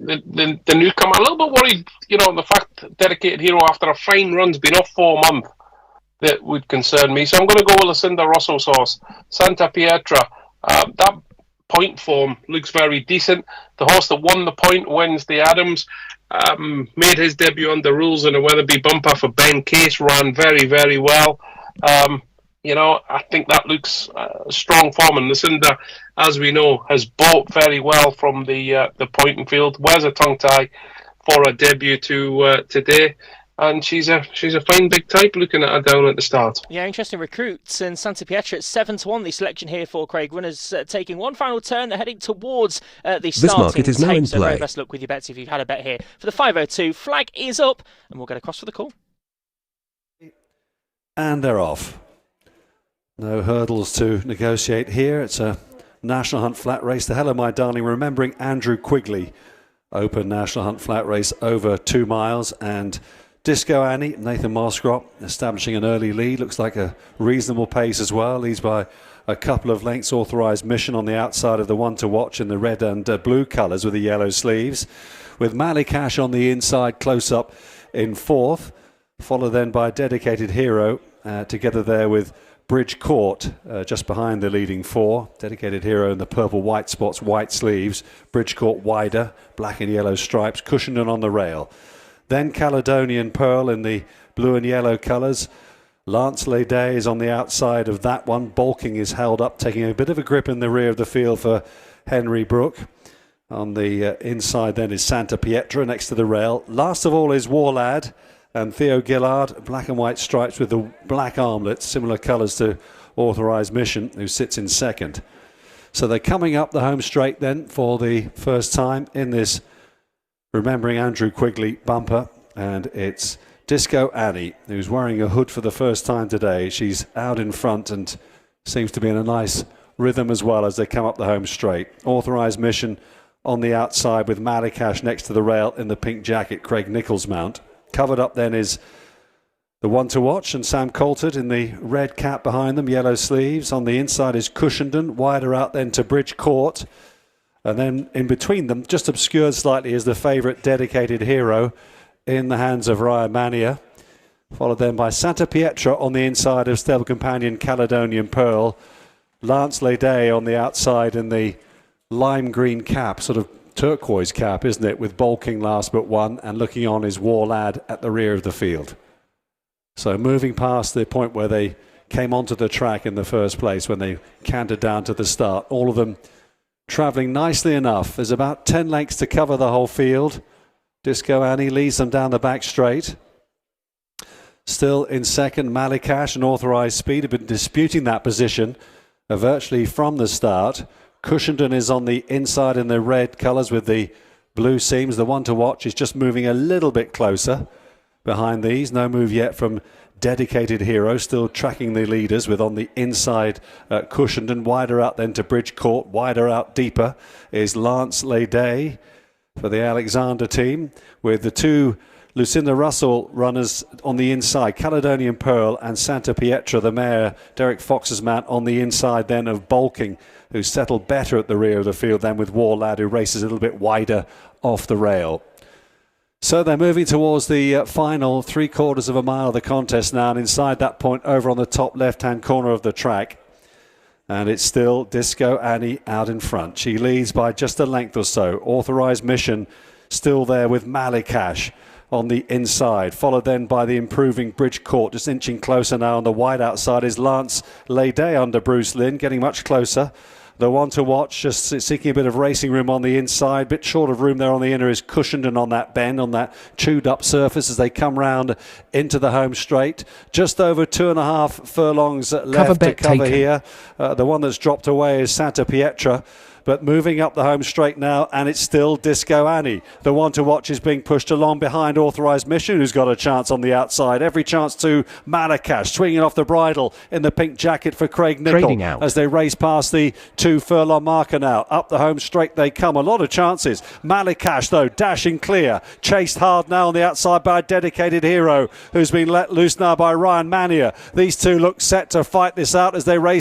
the newcomer. A little bit worried, the fact Dedicated Hero after a fine run's been off for a month. That would concern me. So I'm going to go with Lucinda Russell's horse, Santa Pietra. That point form looks very decent. The horse that won the point, Wednesday Adams, made his debut on the rules in a Weatherby bumper for Ben Case, ran very, very well. I think that looks strong form. And Lucinda, as we know, has bought very well from the pointing field. Wears a tongue tie for a debut today. And she's a fine big type looking at her down at the start. Yeah, interesting recruits. And Santa Pietra at 7-1, the selection here for Craig. Winners taking one final turn. They're heading towards the starting This market is now in so play. very best luck with your bets if you've had a bet here. For the 5:02, flag is up, and we'll get across for the call. And they're off. No hurdles to negotiate here. It's a National Hunt flat race. The Hello My Darling, remembering Andrew Quigley, Open National Hunt flat race over 2 miles, and Disco Annie, Nathan Moscrop, establishing an early lead. Looks like a reasonable pace as well. Leads by a couple of lengths. Authorised Mission on the outside of the one to watch in the red and blue colours with the yellow sleeves. With Malikash on the inside, close up in fourth. Followed then by Dedicated Hero, together there with Bridge Court, just behind the leading four. Dedicated Hero in the purple white spots, white sleeves. Bridge Court wider, black and yellow stripes, cushioned and on the rail. Then Caledonian Pearl in the blue and yellow colours. Lance Leday is on the outside of that one. Balking is held up, taking a bit of a grip in the rear of the field for Henry Brook. On the inside then is Santa Pietra next to the rail. Last of all is Warlad and Theo Gillard, black and white stripes with the black armlets, similar colours to Authorised Mission, who sits in second. So they're coming up the home straight then for the first time in this Remembering Andrew Quigley bumper, and it's Disco Annie, who's wearing a hood for the first time today. She's out in front and seems to be in a nice rhythm as well as they come up the home straight. Authorised Mission on the outside with Malikash next to the rail in the pink jacket, Craig Nichols mount. Covered up then is the one to watch and Sam Coulter in the red cap behind them, yellow sleeves. On the inside is Cushenden, wider out then to Bridge Court. And then in between them, just obscured slightly, is the favourite Dedicated Hero in the hands of Ryan Mania. Followed then by Santa Pietra on the inside of Stable Companion Caledonian Pearl. Lance Leday on the outside in the lime green cap, sort of turquoise cap, isn't it, with Balking last but one, and looking on is Warlad at the rear of the field. So moving past the point where they came onto the track in the first place when they cantered down to the start, all of them travelling nicely enough. There's about 10 lengths to cover the whole field. Disco Annie leads them down the back straight. Still in second, Malikash and Authorised Speed have been disputing that position virtually from the start. Cushenden is on the inside in the red colours with the blue seams. The one to watch is just moving a little bit closer behind these. No move yet from Dedicated Hero, still tracking the leaders with on the inside Cushenden. Wider out then to Bridge Court. Wider out deeper is Lance Leday for the Alexander team, with the two Lucinda Russell runners on the inside, Caledonian Pearl and Santa Pietra, the mare, Derek Fox's mount, on the inside then of Balking, who settled better at the rear of the field than with Warlad, who races a little bit wider off the rail. So they're moving towards the final 3/4 of a mile of the contest now, and inside that point over on the top left-hand corner of the track. And it's still Disco Annie out in front. She leads by just a length or so. Authorised Mission still there with Malikash on the inside, followed then by the improving Bridge Court, just inching closer now. On the wide outside is Lance Leday under Bruce Lynn, getting much closer. The one to watch, just seeking a bit of racing room on the inside. Bit short of room there on the inner is Cushenden on that bend, on that chewed up surface as they come round into the home straight. Just over 2.5 furlongs left to cover here. The one that's dropped away is Santa Pietra. But moving up the home straight now, and it's still Disco Annie. The one to watch is being pushed along behind Authorised Mission, who's got a chance on the outside. Every chance to Malikash, swinging off the bridle in the pink jacket for Craig Nicholl as they race past the 2 furlong marker now. Up the home straight they come. A lot of chances. Malikash, though, dashing clear. Chased hard now on the outside by a Dedicated Hero, who's been let loose now by Ryan Mania. These two look set to fight this out as they race